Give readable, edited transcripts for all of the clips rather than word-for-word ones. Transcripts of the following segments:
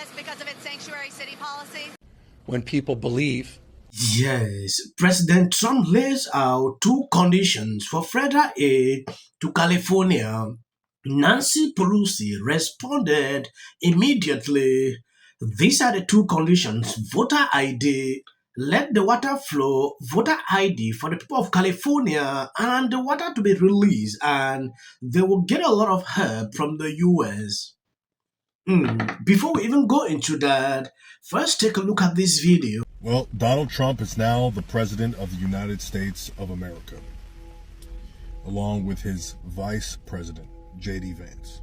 Angeles because of its sanctuary city policy? When people believe. Yes, President Trump lays out two conditions for federal aid to California. Nancy Pelosi responded immediately. These are the two conditions: voter ID, let the water flow, voter ID for the people of California, and the water to be released, and they will get a lot of help from the US. Before we even go into that, first take a look at this video. Well, Donald Trump is now the President of the United States of America, along with his Vice President, J.D. Vance.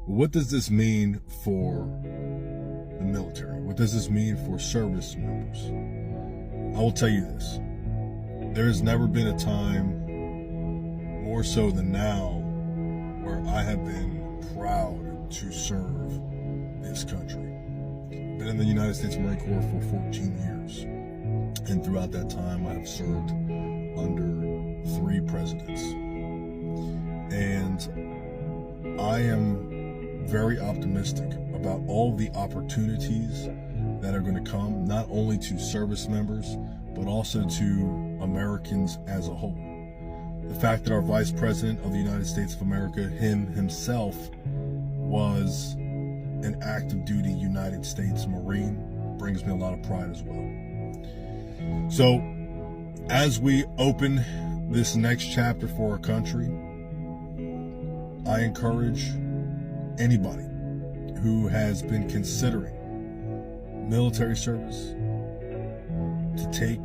What does this mean for the military? What does this mean for service members? I will tell you this. There has never been a time, more so than now, where I have been proud to serve this country. Been in the United States Marine Corps for 14 years. And throughout that time, I have served under 3 presidents. And I am very optimistic about all the opportunities that are going to come, not only to service members, but also to Americans as a whole. The fact that our Vice President of the United States of America, himself, was an active duty United States Marine brings me a lot of pride as well. So, as we open this next chapter for our country, I encourage anybody who has been considering military service to take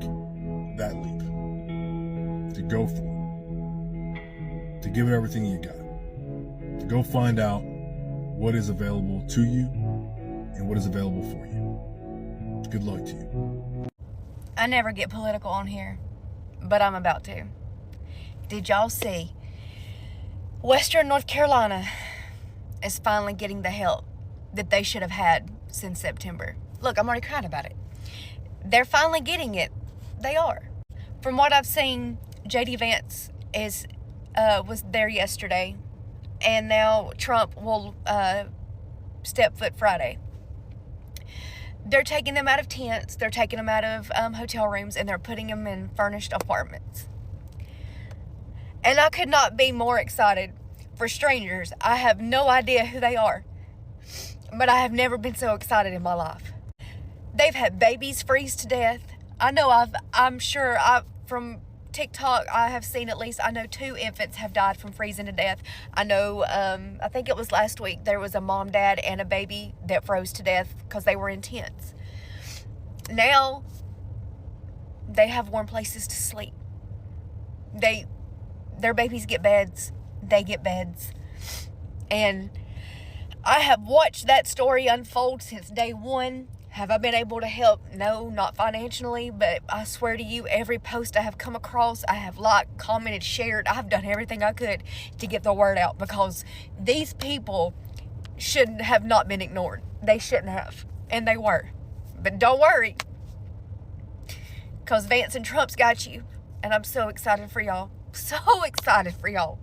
that leap, to go for it, to give it everything you got, to go find out what is available to you and what is available for you. Good luck to you. I never get political on here, but I'm about to. Did y'all see? Western North Carolina is finally getting the help that they should have had since September. Look, I'm already crying about it. They're finally getting it. They are. From what I've seen, J.D. Vance was there yesterday, and now Trump will step foot Friday. They're taking them out of tents, they're taking them out of hotel rooms, and they're putting them in furnished apartments. And I could not be more excited for strangers. I have no idea who they are, but I have never been so excited in my life. They've had babies freeze to death. I'm sure from TikTok, I have seen at least, I know 2 infants have died from freezing to death. I know, I think it was last week, there was a mom, dad, and a baby that froze to death because they were in tents. Now, they have warm places to sleep. Their babies get beds. They get beds. And I have watched that story unfold since day one. Have I been able to help? No, not financially, but I swear to you, every post I have come across, I have liked, commented, shared. I have done everything I could to get the word out, because these people shouldn't have not been ignored. They shouldn't have, and they were. But don't worry, because Vance and Trump's got you, and I'm so excited for y'all. So excited for y'all.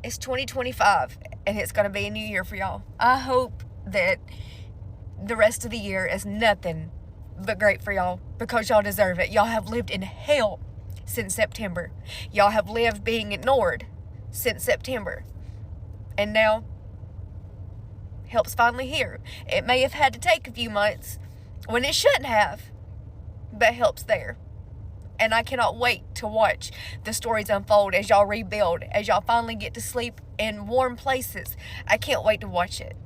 It's 2025, and it's going to be a new year for y'all. I hope that the rest of the year is nothing but great for y'all, because y'all deserve it. Y'all have lived in hell since September. Y'all have lived being ignored since September. And now, help's finally here. It may have had to take a few months when it shouldn't have, but help's there. And I cannot wait to watch the stories unfold as y'all rebuild, as y'all finally get to sleep in warm places. I can't wait to watch it.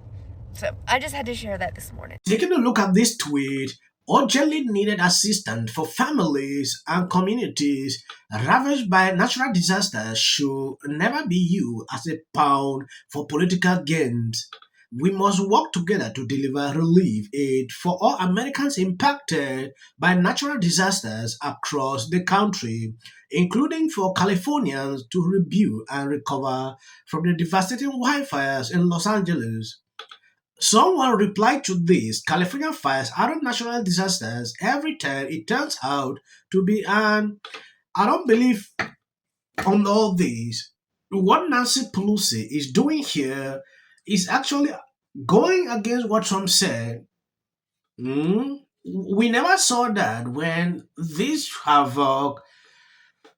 So I just had to share that this morning. Taking a look at this tweet, urgently needed assistance for families and communities ravaged by natural disasters should never be used as a pawn for political gains. We must work together to deliver relief aid for all Americans impacted by natural disasters across the country, including for Californians to rebuild and recover from the devastating wildfires in Los Angeles. Someone replied to this: California fires aren't natural disasters every time it turns out to be, and I don't believe on all these. What Nancy Pelosi is doing here is actually going against what Trump said, we never saw that when this havoc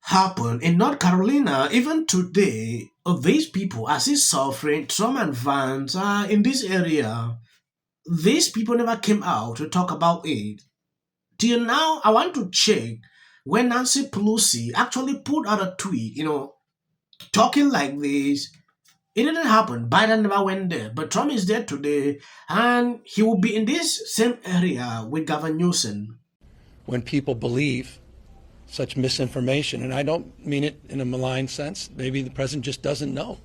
happened in North Carolina. Even today, these people are still suffering. Trump and Vance are in this area. These people never came out to talk about it. Till now, I want to check when Nancy Pelosi actually put out a tweet, talking like this. It didn't happen. Biden never went there. But Trump is there today, and he will be in this same area with Gavin Newsom. when people believe such misinformation. And I don't mean it in a malign sense. Maybe the president just doesn't know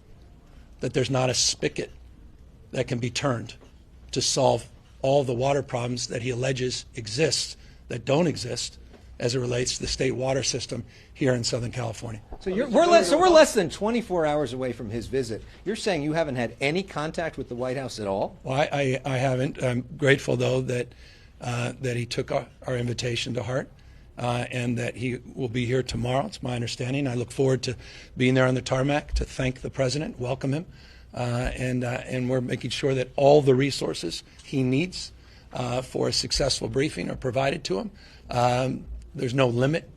that there's not a spigot that can be turned to solve all the water problems that he alleges exist that don't exist as it relates to the state water system here in Southern California. So we're less than 24 hours away from his visit. You're saying you haven't had any contact with the White House at all? Well, I haven't. I'm grateful, though, that he took our invitation to heart and that he will be here tomorrow. It's my understanding. I look forward to being there on the tarmac to thank the president, welcome him, and we're making sure that all the resources he needs for a successful briefing are provided to him. There's no limit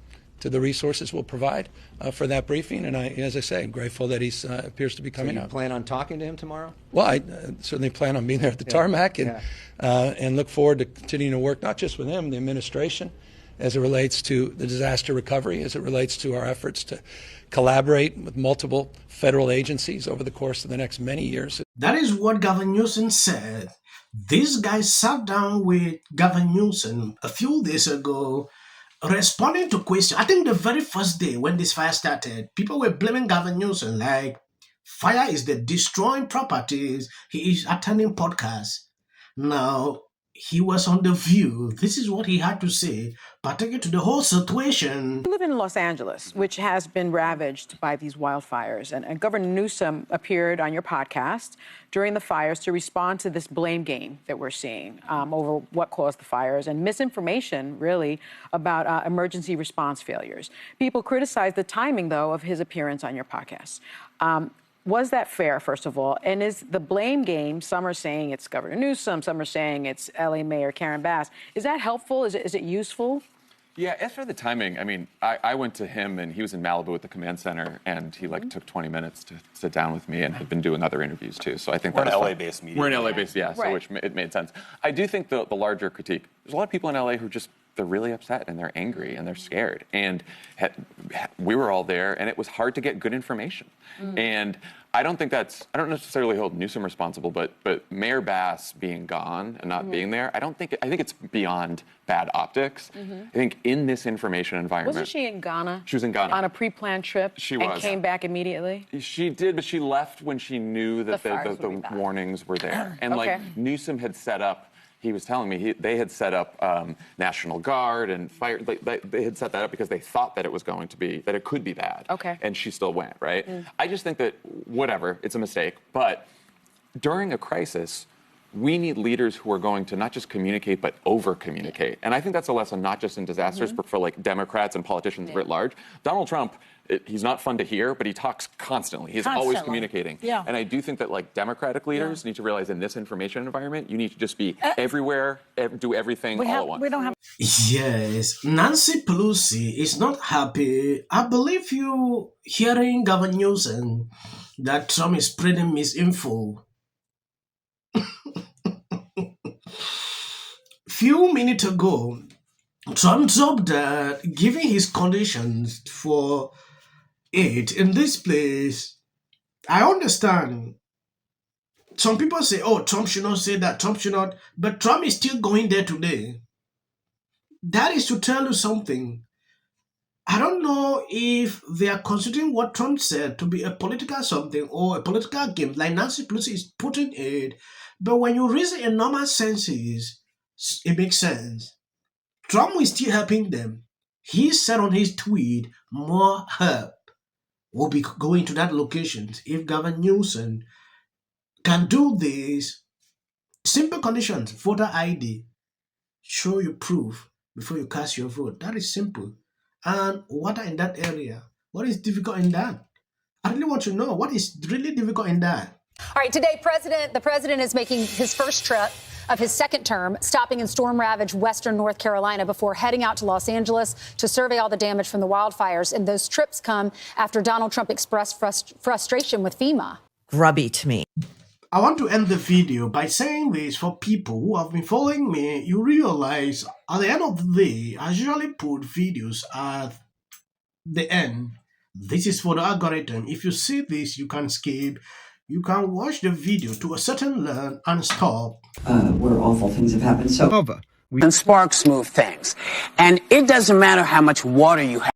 to the resources we'll provide for that briefing, and as I say, I'm grateful that he appears to be coming So you out. plan on talking to him tomorrow? Well, I certainly plan on being there at the tarmac and look forward to continuing to work not just with him, the administration, as it relates to the disaster recovery, as it relates to our efforts to collaborate with multiple federal agencies over the course of the next many years. That is what Gavin Newsom said. This guy sat down with Gavin Newsom a few days ago, responding to questions. I think the very first day when this fire started, people were blaming Gavin Newsom like fire is the destroying properties. He is attending podcasts. Now, he was on The View. This is what he had to say, pertaining to the whole situation. You live in Los Angeles, which has been ravaged by these wildfires. And Governor Newsom appeared on your podcast during the fires to respond to this blame game that we're seeing over what caused the fires and misinformation, really, about emergency response failures. People criticize the timing, though, of his appearance on your podcast. Was that fair, first of all? And is the blame game, some are saying it's Governor Newsom, some are saying it's LA Mayor Karen Bass, is that helpful? Is it useful? Yeah, as for the timing, I mean, I went to him and he was in Malibu at the command center and he took 20 minutes to sit down with me and had been doing other interviews too. So I think we're an LA-based media. We're an LA-based, yeah, so Right. which it made sense. I do think the larger critique, there's a lot of people in LA who they're really upset and they're angry and they're scared. And we were all there and it was hard to get good information. And I don't necessarily hold Newsom responsible, but Mayor Bass being gone and not being there, I think it's beyond bad optics. I think in this information environment. Wasn't she in Ghana? She was in Ghana. On a pre-planned trip? She and was. came back immediately? She did, but she left when she knew that the warnings were there. And Okay. Newsom had set up, he was telling me, they had set up National Guard and fire. They had set that up because they thought that it could be bad. Okay. And she still went, right? I just think that, whatever, it's a mistake. But during a crisis, we need leaders who are going to not just communicate, but over-communicate. And I think that's a lesson not just in disasters, but for Democrats and politicians writ large. Donald Trump, he's not fun to hear, but he talks constantly. He's always communicating. Yeah. And I do think that Democratic leaders need to realize in this information environment, you need to just be everywhere, do everything all at once. We don't have. Yes, Nancy Pelosi is not happy. I believe you hearing Gavin Newsom that Trump is spreading misinfo. Few minutes ago, Trump dropped that giving his conditions for it in this place. I understand. Some people say, oh, Trump should not say that, Trump should not, but Trump is still going there today. That is to tell you something. I don't know if they are considering what Trump said to be a political something or a political game, like Nancy Pelosi is putting it. But when you reason in normal senses, it makes sense. Trump is still helping them. He said on his tweet, more help will be going to that location. If Gavin Newsom can do this, simple conditions, voter ID, show your proof before you cast your vote. That is simple. And water in that area. What is difficult in that? I really want to know what is really difficult in that. All right, today, the president is making his first trip of his second term, stopping in storm-ravaged western North Carolina before heading out to Los Angeles to survey all the damage from the wildfires. And those trips come after Donald Trump expressed frustration with FEMA. Grubby to me. I want to end the video by saying this for people who have been following me. You realize at the end of the day, I usually put videos at the end. This is for the algorithm. If you see this, you can skip. You can watch the video to a certain level and stop. Where awful things have happened. So over. And sparks move things. And it doesn't matter how much water you have.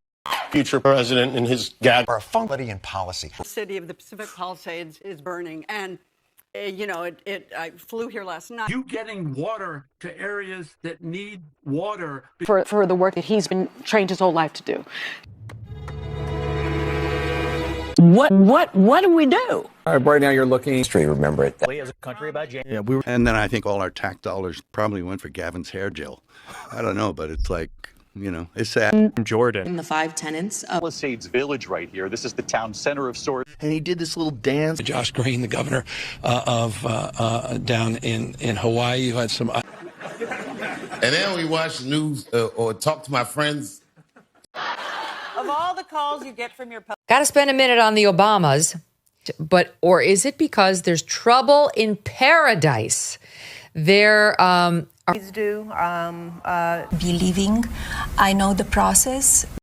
Future president and his gag are somebody in policy. The city of the Pacific Palisades is burning. And, I flew here last night. You getting water to areas that need water. For the work that he's been trained his whole life to do. What do we do? Right now you're looking history, remember it. As a country about January. Yeah, and then I think all our tax dollars probably went for Gavin's hair gel. I don't know, but it's like, it's sad. Jordan. In the 5 tenants of Palisades Village right here. This is the town center of sorts. And he did this little dance. Josh Green, the governor of down in Hawaii, who had some. And then we watch the news or talk to my friends. Of all the calls you get from your... Got to spend a minute on the Obamas, or is it because there's trouble in paradise? There Please do. Believing I know the process.